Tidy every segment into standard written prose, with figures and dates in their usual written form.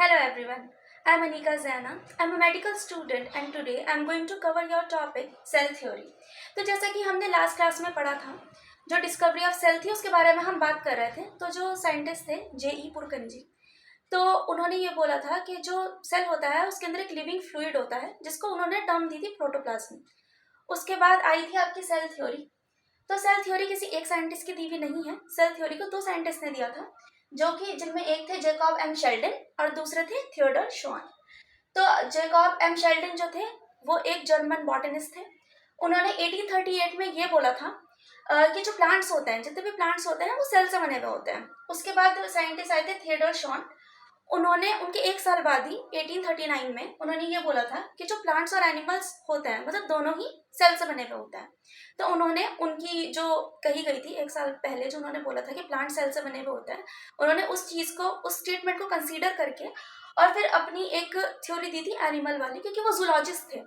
Hello everyone, I am Anika Zaina. I am a medical student and today I am going to cover your topic cell theory. तो जैसा कि हमने last class में पढ़ा था, जो डिस्कवरी ऑफ सेल थी उसके बारे में हम बात कर रहे थे। तो जो साइंटिस्ट थे J.E. पुरकंजी, तो उन्होंने ये बोला था कि जो सेल होता है उसके अंदर एक लिविंग फ्लूइड होता है जिसको उन्होंने टर्म दी थी प्रोटोप्लाज्म। उसके बाद आई थी आपकी सेल थ्योरी। तो सेल थ्योरी किसी एक साइंटिस्ट की दी हुई नहीं है, सेल थ्योरी को दो साइंटिस्ट ने दिया था, जो कि जिनमें एक थे जेकॉब एम शेल्डन और दूसरे थे थियोडोर श्वान। तो जेकॉब एम शेल्डन जो थे वो एक जर्मन बॉटनिस्ट थे। उन्होंने 1838 में ये बोला था कि जो प्लांट्स होते हैं, जितने भी प्लांट्स होते हैं वो सेल से बने हुए होते हैं। उसके बाद साइंटिस्ट आए थे थियोडोर श्वान। उन्होंने उनके एक साल बाद ही 1839 में उन्होंने ये बोला था कि जो प्लांट्स और एनिमल्स होते हैं मतलब दोनों ही सेल से बने हुए होते हैं। तो उन्होंने उनकी जो कही गई थी एक साल पहले, जो उन्होंने बोला था कि प्लांट सेल से बने हुए होते हैं, उन्होंने उस चीज़ को, उस स्टेटमेंट को कंसीडर करके और फिर अपनी एक थ्योरी दी थी एनिमल वाली, क्योंकि वो जूलॉजिस्ट थे।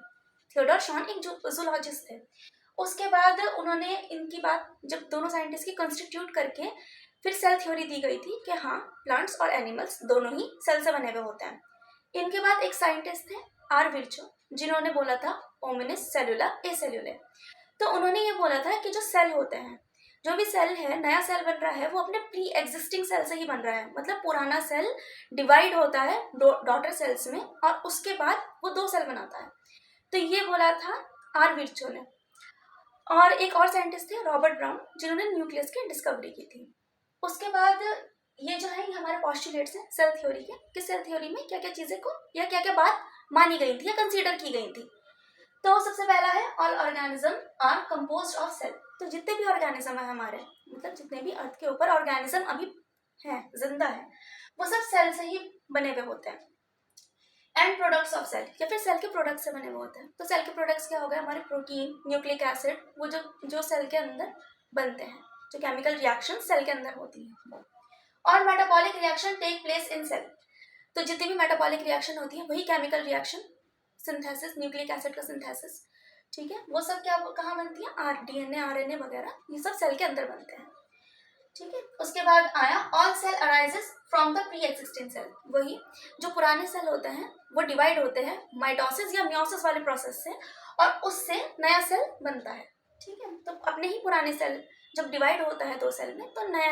थियोडोर श्वान एक जूलॉजिस्ट थे। उसके बाद उन्होंने इनकी बात जब दोनों साइंटिस्ट की कंस्टिट्यूट करके फिर सेल थ्योरी दी गई थी कि हाँ, प्लांट्स और एनिमल्स दोनों ही सेल से बने हुए होते हैं। इनके बाद एक साइंटिस्ट थे आर विर्चो, जिन्होंने बोला था ओमिनिस सेलुला ए सेल्यूले। तो उन्होंने ये बोला था कि जो सेल होते हैं, जो भी सेल है, नया सेल बन रहा है वो अपने प्री एग्जिस्टिंग सेल से ही बन रहा है। मतलब पुराना सेल डिवाइड होता है डॉटर सेल्स में और उसके बाद वो दो सेल बनाता है। तो ये बोला था आर विर्चो ने। और एक और साइंटिस्ट थे रॉबर्ट ब्राउन, जिन्होंने न्यूक्लियस की डिस्कवरी की थी। उसके बाद ये जो है हमारे पॉस्टुलेट्स हैं सेल थ्योरी के, कि सेल थ्योरी में क्या क्या चीज़ें को या क्या क्या बात मानी गई थी या कंसीडर की गई थी। तो सबसे पहला है all organism are composed of cell. तो जितने भी ऑर्गेनिज्म है हमारे, मतलब जितने भी अर्थ के ऊपर ऑर्गेनिज्म अभी हैं, जिंदा है, वो सब सेल से ही बने हुए होते हैं। एंड प्रोडक्ट्स ऑफ सेल, या फिर सेल के प्रोडक्ट्स से बने हुए होते हैं। तो सेल के प्रोडक्ट्स क्या हो गए? हमारे प्रोटीन, न्यूक्लिक एसिड, वो जो सेल के अंदर बनते हैं, जो केमिकल रिएक्शन सेल के अंदर होती है। और metabolic reaction take place in cell. तो जितनी भी मेटाबॉलिक रिएक्शन होती है वही chemical reaction, synthesis, nucleic acid का सिंथेसिस, ठीक है, वो सब क्या कहाँ बनती है? डीएनए, आरएनए वगैरह, ये सब सेल के अंदर बनते हैं, ठीक है। उसके बाद आया all cell arises from the pre existing cell. वही जो पुराने सेल होते हैं वो डिवाइड होते हैं माइटोसिस या मियोसिस वाले प्रोसेस से, और उससे नया सेल बनता है, ठीक है। तो अपने ही पुराने सेल जब डिवाइड होता है दो सेल में, तो नया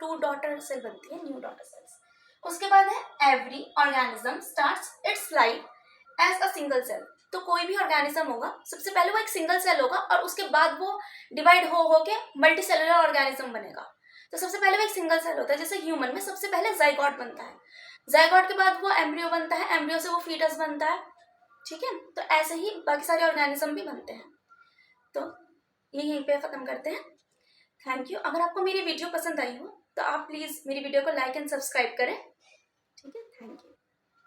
टू डॉटर सेल बनती है, न्यू डॉटर सेल्स। उसके बाद है every organism starts its life as a single cell. तो कोई भी ऑर्गेनिज्म होगा, सबसे पहले वो एक सिंगल सेल होगा और उसके बाद वो डिवाइड हो के मल्टी सेलुलर ऑर्गेनिज्म बनेगा। तो सबसे पहले वो एक सिंगल सेल होता है, जैसे ह्यूमन में सबसे पहले जाइगोट बनता है, जाइगोट के बाद वो एम्ब्रियो बनता है, एम्ब्रियो से वो फीटस बनता है, ठीक है। तो ऐसे ही बाकी सारे ऑर्गेनिज्म भी बनते हैं। तो ये यहीं पे ख़त्म करते हैं। Thank you. अगर आपको मेरी वीडियो पसंद आई हो तो आप प्लीज़ मेरी वीडियो को लाइक एंड सब्सक्राइब करें, ठीक है। Thank you.